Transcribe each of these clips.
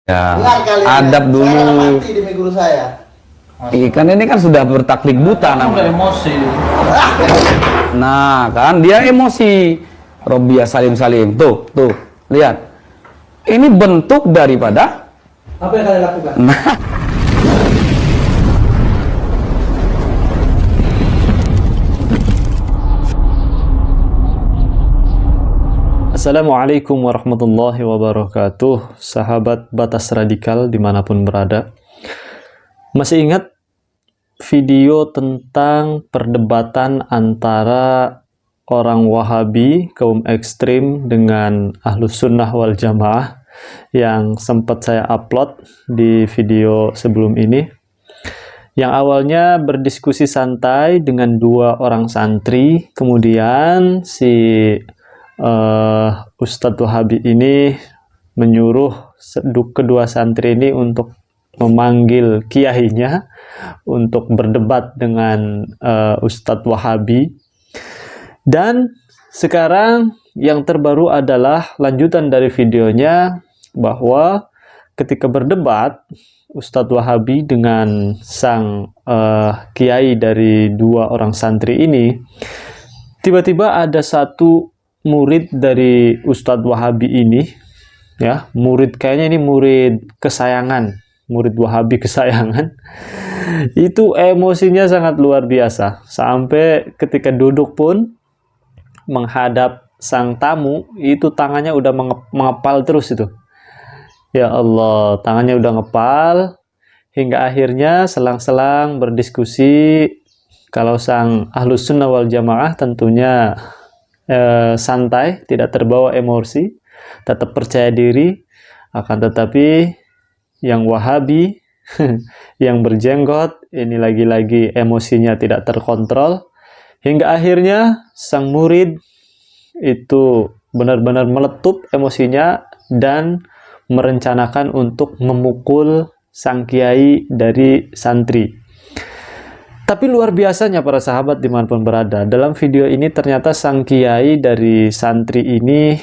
Ya, adab dulu. Saya mati demi guru saya. Ikan ini kan sudah bertaklid buta namanya. Emosi. Nah, kan dia emosi. Robiah Salim Salim. Tuh, lihat. Ini bentuk daripada Apa yang kalian lakukan? nah, Assalamualaikum warahmatullahi wabarakatuh. Sahabat Batas Radikal dimanapun berada, masih ingat video tentang perdebatan antara orang Wahabi, kaum ekstrim, dengan Ahlus Sunnah wal Jamaah yang sempat saya upload di video sebelum ini, yang awalnya berdiskusi santai dengan dua orang santri. Kemudian si Ustadz Wahabi ini menyuruh kedua santri ini untuk memanggil kiainya untuk berdebat dengan Ustadz Wahabi. Dan sekarang yang terbaru adalah lanjutan dari videonya, bahwa ketika berdebat Ustadz Wahabi dengan sang kiai dari dua orang santri ini, tiba-tiba ada satu murid dari Ustadz Wahabi ini, ya, kayaknya ini murid kesayangan, murid Wahabi kesayangan, itu emosinya sangat luar biasa, sampai ketika duduk pun menghadap sang tamu, itu tangannya udah mengepal terus itu. Ya Allah, tangannya udah ngepal, hingga akhirnya selang-selang berdiskusi. Kalau sang Ahlus Sunnah wal Jamaah tentunya santai, tidak terbawa emosi, tetap percaya diri. Akan tetapi yang Wahabi yang berjenggot ini lagi-lagi emosinya tidak terkontrol, hingga akhirnya sang murid itu benar-benar meletup emosinya dan merencanakan untuk memukul sang kiai dari santri. Tapi luar biasanya para sahabat dimanapun berada, dalam video ini ternyata sang kiai dari santri ini,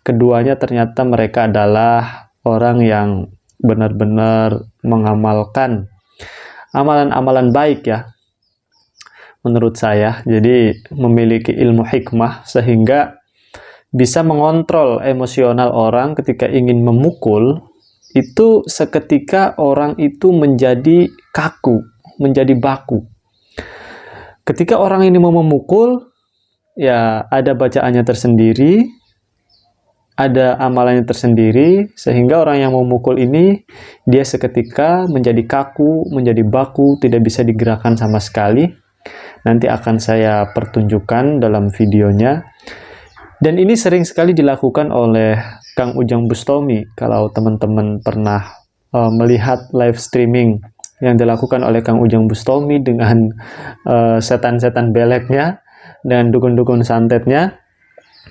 keduanya ternyata mereka adalah orang yang benar-benar mengamalkan amalan-amalan baik, ya, menurut saya. Jadi memiliki ilmu hikmah sehingga bisa mengontrol emosional orang ketika ingin memukul. Itu seketika orang itu menjadi kaku, menjadi baku. Ketika orang ini mau memukul, ya ada bacaannya tersendiri, ada amalannya tersendiri, sehingga orang yang mau memukul ini, dia seketika menjadi kaku, menjadi baku, tidak bisa digerakkan sama sekali. Nanti akan saya pertunjukkan dalam videonya. Dan ini sering sekali dilakukan oleh Kang Ujang Bustami. Kalau teman-teman pernah melihat live streaming yang dilakukan oleh Kang Ujang Bustami dengan setan-setan beleknya, dengan dukun-dukun santetnya,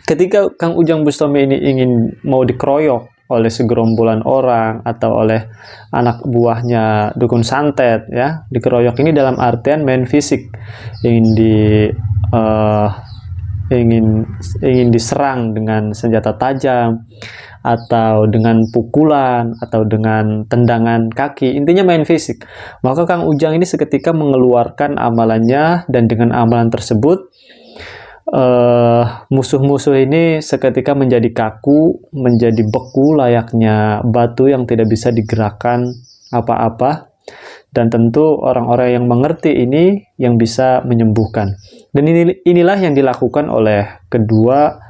ketika Kang Ujang Bustami ini ingin mau dikeroyok oleh segerombolan orang atau oleh anak buahnya dukun santet, ya, dikeroyok ini dalam artian main fisik, ingin diserang dengan senjata tajam, atau dengan pukulan, atau dengan tendangan kaki, intinya main fisik. Maka Kang Ujang ini seketika mengeluarkan amalannya, dan dengan amalan tersebut musuh-musuh ini seketika menjadi kaku, menjadi beku layaknya batu yang tidak bisa digerakkan apa-apa. Dan tentu orang-orang yang mengerti ini yang bisa menyembuhkan. Dan inilah yang dilakukan oleh kedua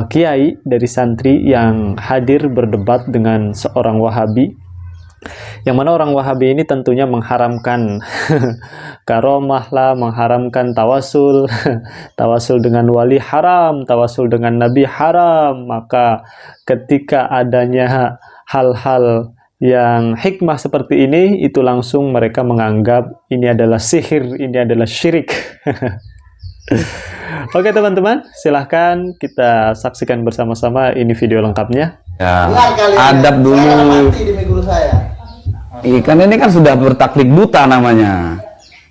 kiai dari santri yang hadir berdebat dengan seorang Wahabi, yang mana orang Wahabi ini tentunya mengharamkan karomah lah, mengharamkan tawasul tawasul dengan wali haram, tawasul dengan nabi haram. Maka ketika adanya hal-hal yang hikmah seperti ini, itu langsung mereka menganggap ini adalah sihir, ini adalah syirik. Oke teman-teman, silahkan kita saksikan bersama-sama ini video lengkapnya. ya, adab dulu. Saya mati demi guru saya. Ikan ini kan sudah bertaklid buta namanya.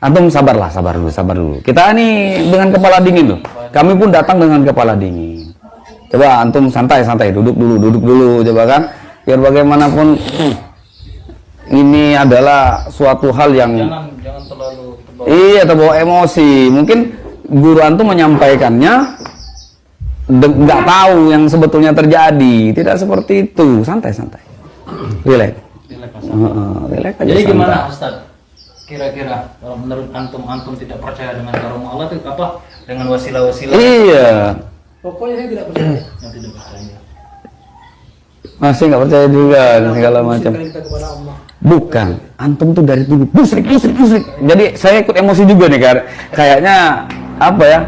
Antum sabar dulu. Kita ini dengan kepala dingin loh. Kami pun datang dengan kepala dingin. Coba antum santai, duduk dulu, coba kan. Biar bagaimanapun ini adalah suatu hal yang jangan terlalu terbawa. iya terbawa emosi. Mungkin guru antum menyampaikannya nggak tahu yang sebetulnya terjadi. Tidak seperti itu. Santai-santai. Relax. Relax, Mas. Relax aja. Jadi santai. gimana Ustaz? Kira-kira kalau menurut antum tidak percaya dengan karomah Allah itu apa? Dengan wasilah-wasilah Iya. Pokoknya saya tidak percaya. yang tidak percaya. Masih nggak percaya juga dan segala macam. Musyrikan kita kepada Allah. Bukan, antum tuh dari dulu musrik. Jadi saya ikut emosi juga nih, kayaknya apa ya?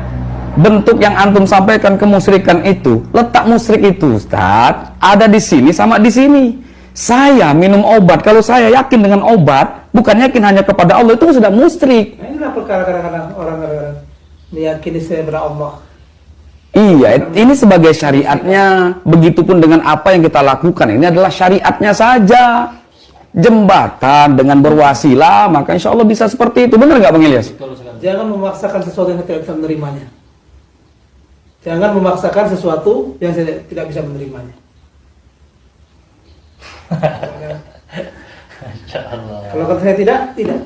Bentuk yang antum sampaikan kemusyrikan itu, letak musyrik itu, Ustaz, ada di sini sama di sini. Saya minum obat, kalau saya yakin dengan obat, bukan yakin hanya kepada Allah, itu sudah musyrik. Nah, inilah perkara kadang-kadang orang meyakini saya kepada Allah. Iya, ini sebagai syariatnya, begitupun dengan apa yang kita lakukan, ini adalah syariatnya saja. Jembatan dengan berwasilah, maka insya Allah bisa seperti itu. Benar nggak Bang Ilyas? Betul sekali. Jangan memaksakan sesuatu yang saya tidak bisa menerimanya. Jangan memaksakan sesuatu yang saya tidak bisa menerimanya. Insyaallah. Kalau kata saya tidak.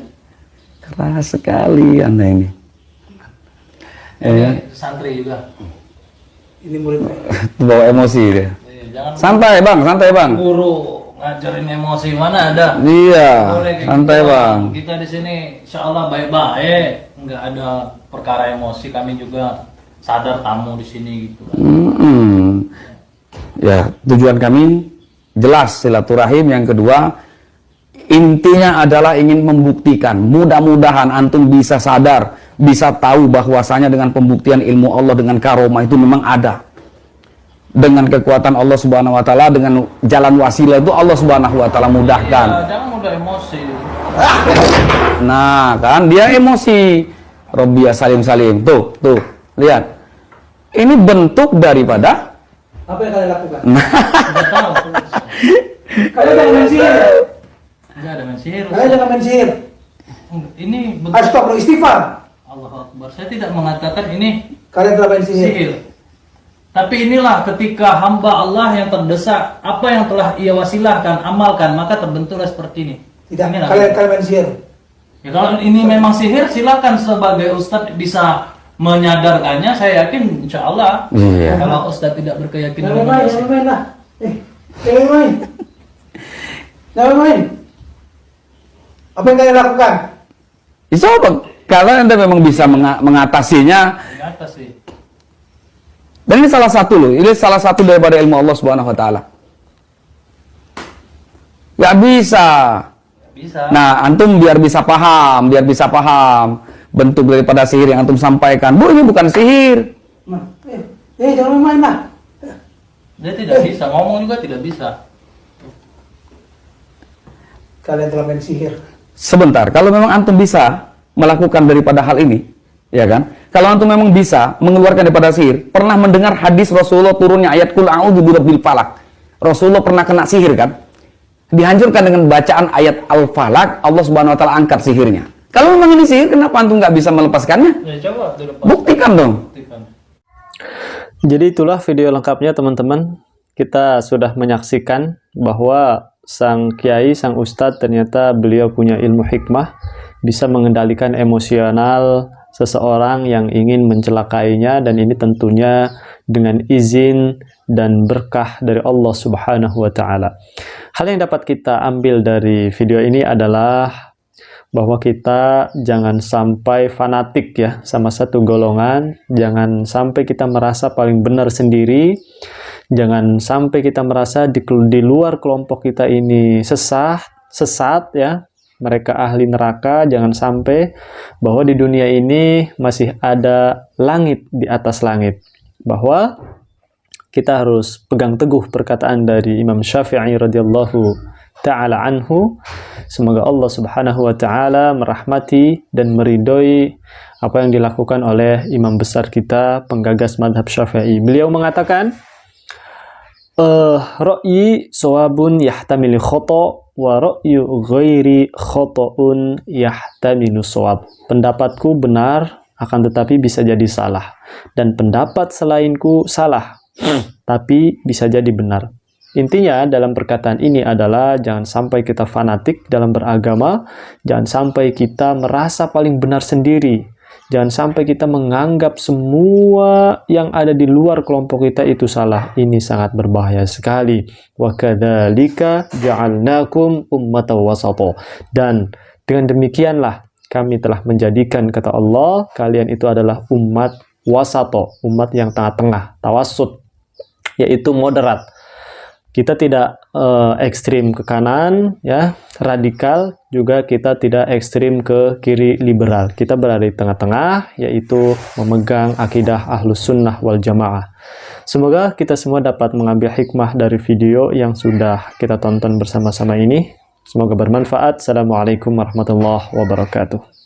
Keras sekali Anda ini. Ini santri juga. Ini murid saya. Bawa emosi dia. Jangan Santai Bang. guru ngajarin emosi, mana ada? Iya, Boleh kayak santai gitu. Bang. Kita di sini insyaallah baik-baik, nggak ada perkara emosi. Kami juga sadar tamu di sini gitu. Ya, tujuan kami jelas silaturahim. Yang kedua, intinya adalah ingin membuktikan. Mudah-mudahan antum bisa sadar, bisa tahu bahwasanya dengan pembuktian ilmu Allah dengan karomah itu memang ada. Dengan kekuatan Allah Subhanahu wa taala, dengan jalan wasilah itu Allah Subhanahu wa taala mudahkan. Ya, jangan mudah emosi. Nah, kan dia emosi. Robbia salim. Tuh, lihat. Ini bentuk daripada Apa yang kalian lakukan? Nggak tahu. Kalian jangan main sihir. Nggak ada main sihir. Kalian jangan main sihir. Ini bentuk Astagfirullah, istighfar. Allahu Akbar. Saya tidak mengatakan ini Kalian telah main sihir. sihir. Tapi inilah ketika hamba Allah yang terdesak, apa yang telah ia wasilahkan, amalkan, maka terbentuklah seperti ini. Tidak, Inilah. kalian main sihir. Ya, kalau ini memang sihir, silakan sebagai ustadz bisa menyadarkannya. Saya yakin, insya Allah. Iya. Kalau ustadz tidak berkeyakinan Jangan dengan main, sihir. jangan main lah. Jangan main. Jangan main. Apa yang kalian lakukan? Coba kalau Anda memang bisa mengatasinya. Di atas sih. Dan ini salah satu loh, ini salah satu daripada ilmu Allah Subhanahu wa taala. Gak bisa. Bisa. Nah, antum biar bisa paham bentuk daripada sihir yang antum sampaikan. Bu, ini bukan sihir. Nah, jangan main lah. Dia tidak bisa, ngomong juga tidak bisa. Kalian telah main sihir. Sebentar, kalau memang antum bisa melakukan daripada hal ini, ya kan? Kalau antum memang bisa mengeluarkan daripada sihir, pernah mendengar hadis Rasulullah turunnya ayat Qul a'udzu birabbil falaq. Rasulullah pernah kena sihir kan? Dihancurkan dengan bacaan ayat Al-Falaq, Allah Subhanahu wa taala angkat sihirnya. Kalau memang ini sihir, kenapa antum nggak bisa melepaskannya? Ya coba dilepas. Buktikan dong. Buktikan. Jadi itulah video lengkapnya teman-teman. Kita sudah menyaksikan bahwa sang kiai, sang ustadz ternyata beliau punya ilmu hikmah, bisa mengendalikan emosional seseorang yang ingin mencelakainya, dan ini tentunya dengan izin dan berkah dari Allah Subhanahu wa taala. Hal yang dapat kita ambil dari video ini adalah bahwa kita jangan sampai fanatik ya sama satu golongan, jangan sampai kita merasa paling benar sendiri, jangan sampai kita merasa di luar kelompok kita ini sesat ya, mereka ahli neraka. Jangan sampai bahwa di dunia ini masih ada langit di atas langit, bahwa kita harus pegang teguh perkataan dari Imam Syafi'i radhiyallahu ta'ala anhu. Semoga Allah Subhanahu wa ta'ala merahmati dan meridhoi apa yang dilakukan oleh imam besar kita, penggagas madhab Syafi'i. Beliau mengatakan, ra'yi sawabun yahtamilu khata' wa ra'yu ghairi khata'un yahtamilu sawab. Pendapatku benar, akan tetapi bisa jadi salah, dan pendapat selainku salah, tapi bisa jadi benar. Intinya dalam perkataan ini adalah jangan sampai kita fanatik dalam beragama, jangan sampai kita merasa paling benar sendiri, jangan sampai kita menganggap semua yang ada di luar kelompok kita itu salah. Ini sangat berbahaya sekali. Wa kadzalika ja'alnakum ummatan wasata. Dan dengan demikianlah kami telah menjadikan, kata Allah, kalian itu adalah umat wasato, umat yang tengah-tengah, tawassut, yaitu moderat. Kita tidak ekstrim ke kanan, ya, radikal, juga kita tidak ekstrim ke kiri, liberal. Kita berada di tengah-tengah, yaitu memegang akidah Ahlus Sunnah wal Jamaah. Semoga kita semua dapat mengambil hikmah dari video yang sudah kita tonton bersama-sama ini. Semoga bermanfaat. Assalamualaikum warahmatullahi wabarakatuh.